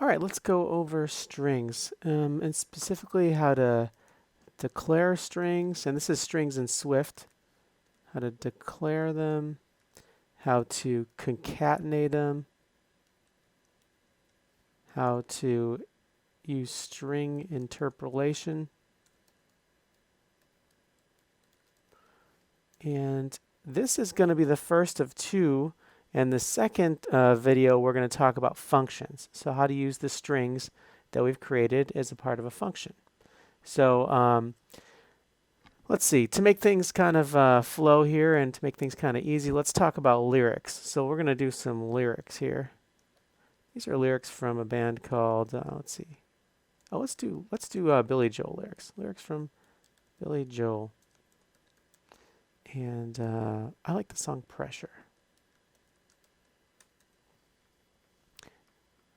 All right, let's go over strings, and specifically how to declare strings. And this is strings in Swift. How to declare them, how to concatenate them, how to use string interpolation. And this is going to be the first of two. And the second video, we're going to talk about functions. So how to use the strings that we've created as a part of a function. So let's see. To make things kind of flow here and to make things kind of easy, let's talk about lyrics. So we're going to do some lyrics here. These are lyrics from a band called, let's see. Oh, let's do Billy Joel lyrics. Lyrics from Billy Joel. And I like the song Pressure.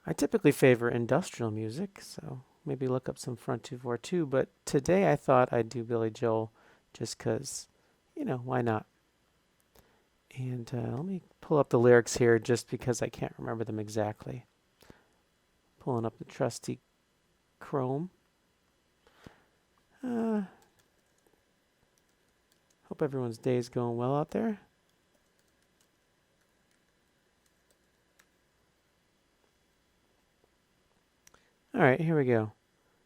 I typically favor industrial music, so maybe look up some Front 242, but today I thought I'd do Billy Joel just because, you know, why not? And let me pull up the lyrics here just because I can't remember them exactly. Pulling up the trusty Chrome. Hope everyone's day is going well out there. All right, here we go.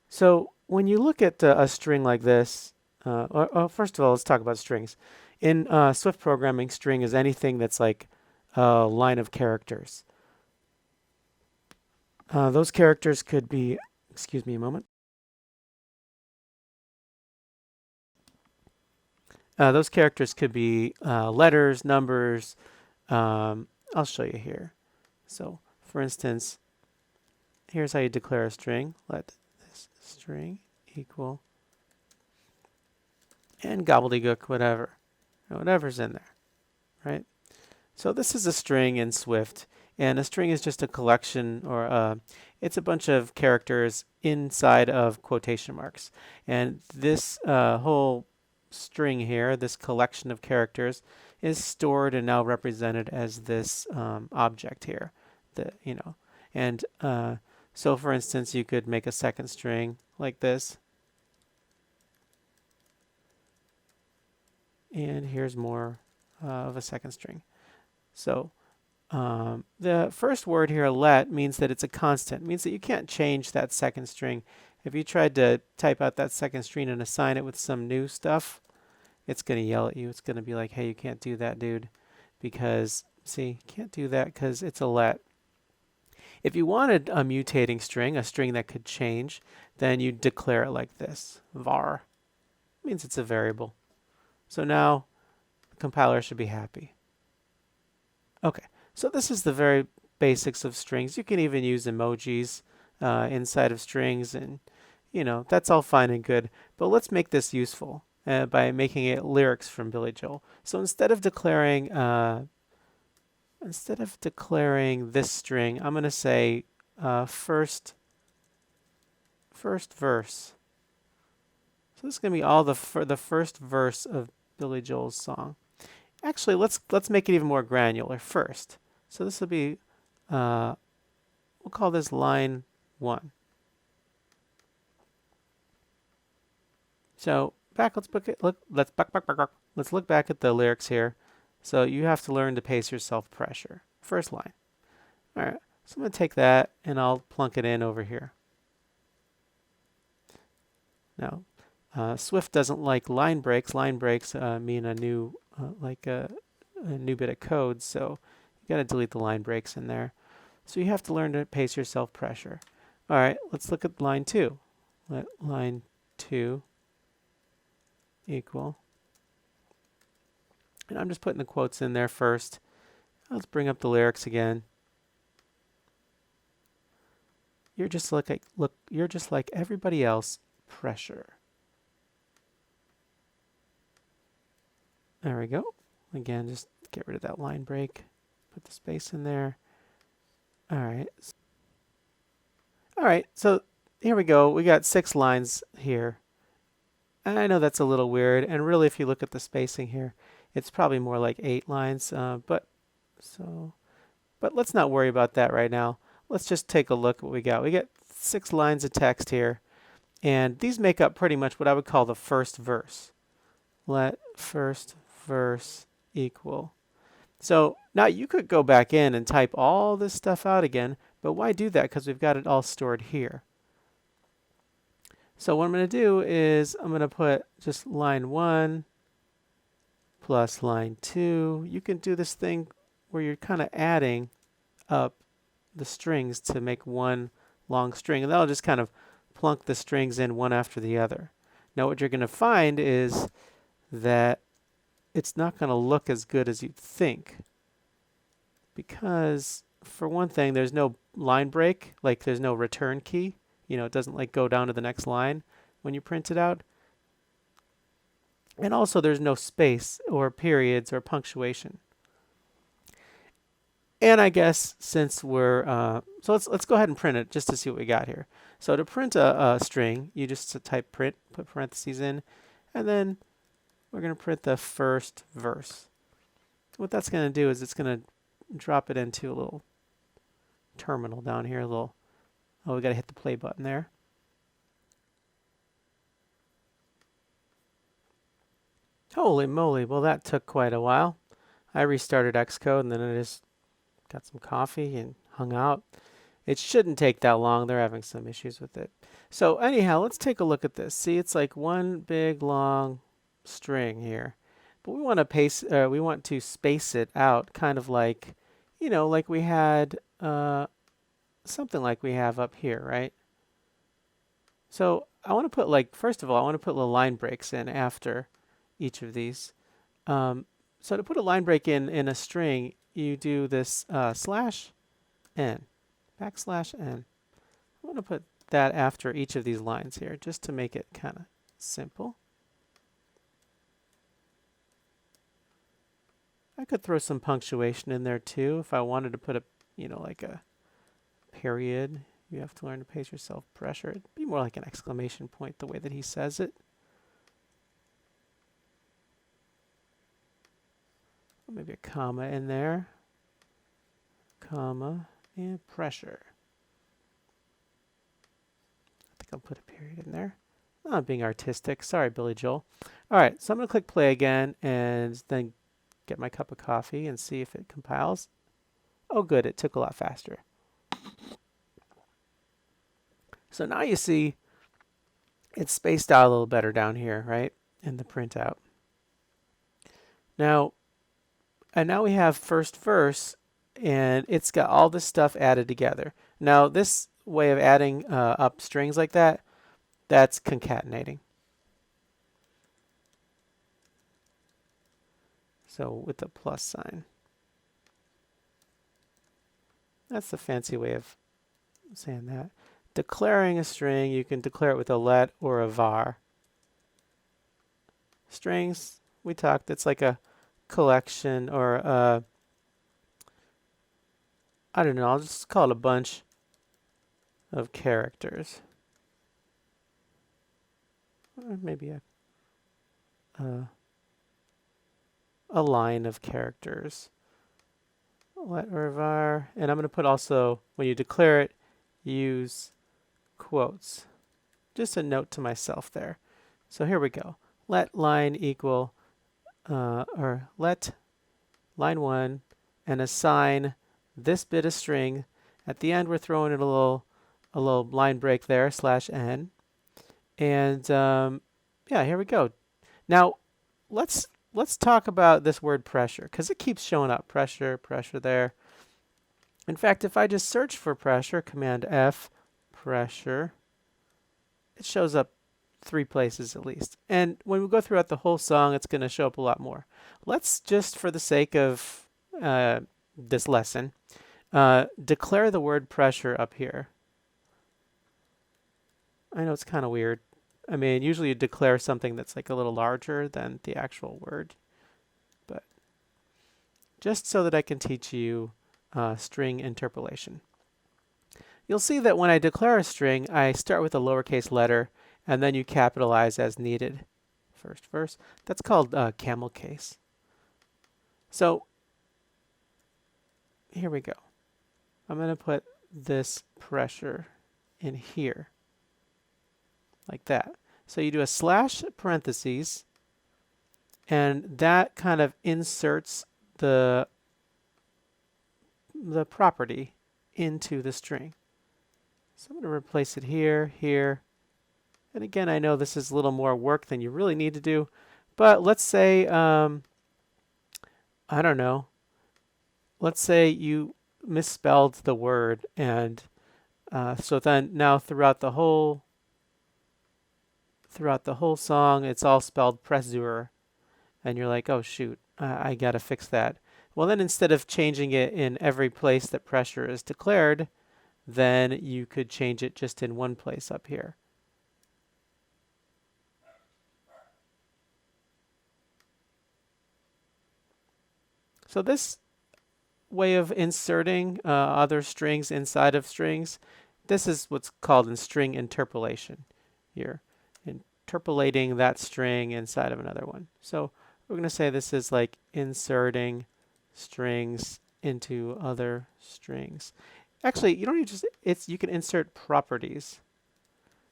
So when you look at a string like this, first of all, let's talk about strings. In Swift programming, string is anything that's like a line of characters. Those characters could be, excuse me a moment. Those characters could be letters, numbers. I'll show you here. So, for instance, here's how you declare a string. Let this string equal, and gobbledygook, whatever's in there, right? So this is a string in Swift, and a string is just a collection, or it's a bunch of characters inside of quotation marks. And this whole string here, this collection of characters, is stored and now represented as this object here. And so for instance, you could make a second string like this. And here's more of a second string. So the first word here, let, means that it's a constant. It means that you can't change that second string. If you tried to type out that second string and assign it with some new stuff, it's going to yell at you. It's going to be like, hey, you can't do that, dude. Because, see, you can't do that because it's a let. If you wanted a mutating string, a string that could change, then you declare it like this, var. It means it's a variable. So now the compiler should be happy. Okay, so this is the very basics of strings. You can even use emojis inside of strings, and you know, that's all fine and good. But let's make this useful by making it lyrics from Billy Joel. So instead of declaring this string, I'm going to say first verse. So this is going to be all the first verse of Billy Joel's song. Actually, let's make it even more granular first. So this will be, we'll call this line 1. So let's look back at the lyrics here. So you have to learn to pace yourself pressure. First line. All right. So I'm going to take that and I'll plunk it in over here. Now, Swift doesn't like line breaks. Line breaks mean a new a new bit of code, so you got to delete the line breaks in there. So you have to learn to pace yourself pressure. All right, let's look at line 2. Let line 2 equal, and I'm just putting the quotes in there first. Let's bring up the lyrics again. You're just like everybody else. Pressure. There we go. Again, just get rid of that line break. Put the space in there. All right. All right, so here we go. We got 6 lines here. And I know that's a little weird, and really if you look at the spacing here, it's probably more like 8 lines. But let's not worry about that right now. let's just take a look at what we got. We get 6 lines of text here, and these make up pretty much what I would call the first verse. Let first verse equal. So now you could go back in and type all this stuff out again, but why do that? Because we've got it all stored here. So what I'm going to do is I'm going to put just line 1 plus line 2. You can do this thing where you're kind of adding up the strings to make one long string, and that'll just kind of plunk the strings in one after the other. Now what you're going to find is that it's not going to look as good as you'd think, because for one thing, there's no line break, like there's no return key. You know, it doesn't like go down to the next line when you print it out. And also there's no space or periods or punctuation. And I guess since we're, so let's go ahead and print it just to see what we got here. So to print a string, you just type print, put parentheses in, and then we're going to print the first verse. What that's going to do is it's going to drop it into a little terminal down here, a little, oh, we got to hit the play button there. Holy moly, well that took quite a while. I restarted Xcode and then I just got some coffee and hung out. It shouldn't take that long. They're having some issues with it. So anyhow, let's take a look at this. See, it's like one big long string here. But we want to space it out kind of like, you know, like we had something like we have up here, right? So I want to put like, first of all, I want to put little line breaks in after each of these. So to put a line break in a string, you do this slash n, backslash n. I want to put that after each of these lines here, just to make it kind of simple. I could throw some punctuation in there too if I wanted to put a, you know, like a period. You have to learn to pace yourself pressure. It'd be more like an exclamation point the way that he says it. Maybe a comma in there. Comma and pressure. I think I'll put a period in there. I'm being artistic. Sorry, Billy Joel. All right, so I'm going to click play again and then get my cup of coffee and see if it compiles. Oh, good. It took a lot faster. So now you see it's spaced out a little better down here, right, in the printout. Now we have first verse, and it's got all this stuff added together. Now this way of adding up strings like that, that's concatenating. So with the plus sign. That's the fancy way of saying that. Declaring a string, you can declare it with a let or a var. Strings, we talked, it's like a collection or I don't know, I'll just call it a bunch of characters. Or maybe a line of characters. Let or var, and I'm going to put also, when you declare it, use quotes. Just a note to myself there. So here we go. Let line equal, or let line 1 and assign this bit of string. At the end, we're throwing in a little line break there, slash n. And yeah, here we go. Now let's talk about this word pressure, because it keeps showing up. Pressure, pressure there. In fact, if I just search for pressure, Command F, pressure, it shows up 3 places at least. And when we go throughout the whole song, it's going to show up a lot more. Let's just, for the sake of this lesson, declare the word pressure up here. I know it's kind of weird. I mean, usually you declare something that's like a little larger than the actual word. But just so that I can teach you string interpolation. You'll see that when I declare a string, I start with a lowercase letter, and then you capitalize as needed. First verse. That's called Camelcase. So here we go. I'm going to put this pressure in here, like that. So you do a slash parentheses, and that kind of inserts the property into the string. So I'm going to replace it here, here, and again, I know this is a little more work than you really need to do, but let's say, I don't know, let's say you misspelled the word, and so then now throughout the whole song, it's all spelled pressure, and you're like, oh shoot, I gotta fix that. Well, then instead of changing it in every place that pressure is declared, then you could change it just in one place up here. So this way of inserting other strings inside of strings, this is what's called in string interpolation. You're interpolating that string inside of another one. So we're going to say this is like inserting strings into other strings. Actually, you don't need just, you can insert properties.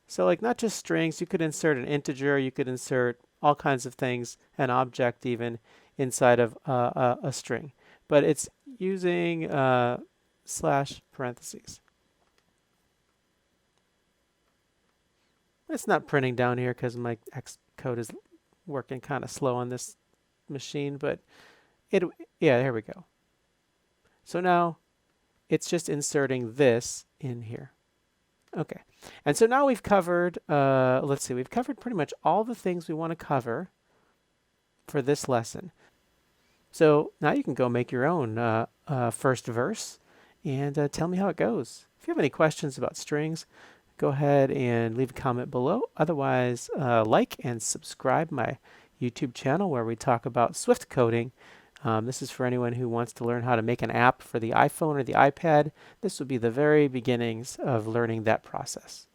So like not just strings, you could insert an integer, you could insert all kinds of things, an object even, inside of a string. But it's using slash parentheses. It's not printing down here because my Xcode is working kind of slow on this machine, but yeah, here we go. So now it's just inserting this in here. Okay, and so now we've covered, let's see, we've covered pretty much all the things we want to cover for this lesson. So now you can go make your own first verse and tell me how it goes. If you have any questions about strings, go ahead and leave a comment below. Otherwise, like and subscribe my YouTube channel where we talk about Swift coding. This is for anyone who wants to learn how to make an app for the iPhone or the iPad. This will be the very beginnings of learning that process.